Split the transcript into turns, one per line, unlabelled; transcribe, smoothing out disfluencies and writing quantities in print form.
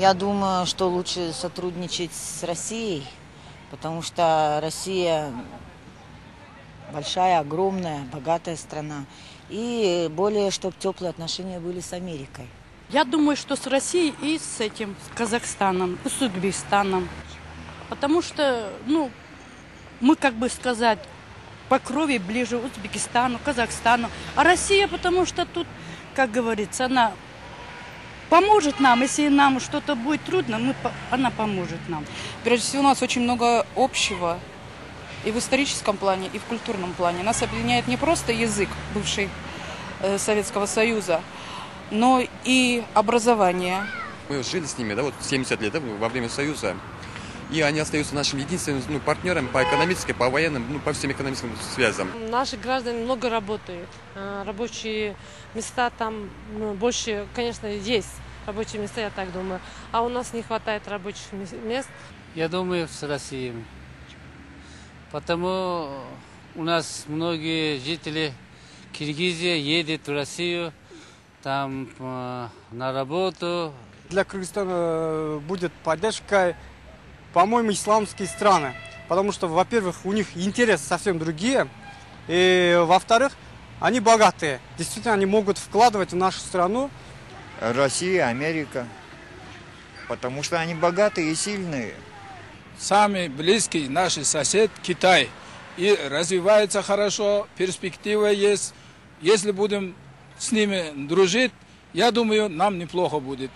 Я думаю, что лучше сотрудничать с Россией, потому что Россия большая, огромная, богатая страна. И более, чтобы теплые отношения были с Америкой.
Я думаю, что с Россией и с этим, с Казахстаном, и с Узбекистаном. Потому что, мы, как бы сказать, по крови ближе Узбекистану, Казахстану. А Россия, потому что тут, как говорится, она поможет нам. Если нам что-то будет трудно, она поможет нам.
Прежде всего, у нас очень много общего и в историческом плане, и в культурном плане. Нас объединяет не просто язык бывший Советского Союза, но и образование.
Мы жили с ними, вот 70 лет, во время Союза. И они остаются нашим единственным партнером по экономическим, по военным, по всем экономическим связям.
Наши граждане много работают. Рабочие места там больше, конечно, есть рабочие места, я так думаю. А у нас не хватает рабочих мест.
Я думаю, с Россией. Потому у нас многие жители Киргизии едут в Россию, там на работу.
Для Кыргызстана будет поддержка, по-моему, исламские страны. Потому что, во-первых, у них интересы совсем другие. И, во-вторых, они богатые. Действительно, они могут вкладывать в нашу страну.
Россия, Америка. Потому что они богатые и сильные.
Самый близкий наш сосед Китай. И развивается хорошо, перспектива есть. Если будем с ними дружить, я думаю, нам неплохо будет.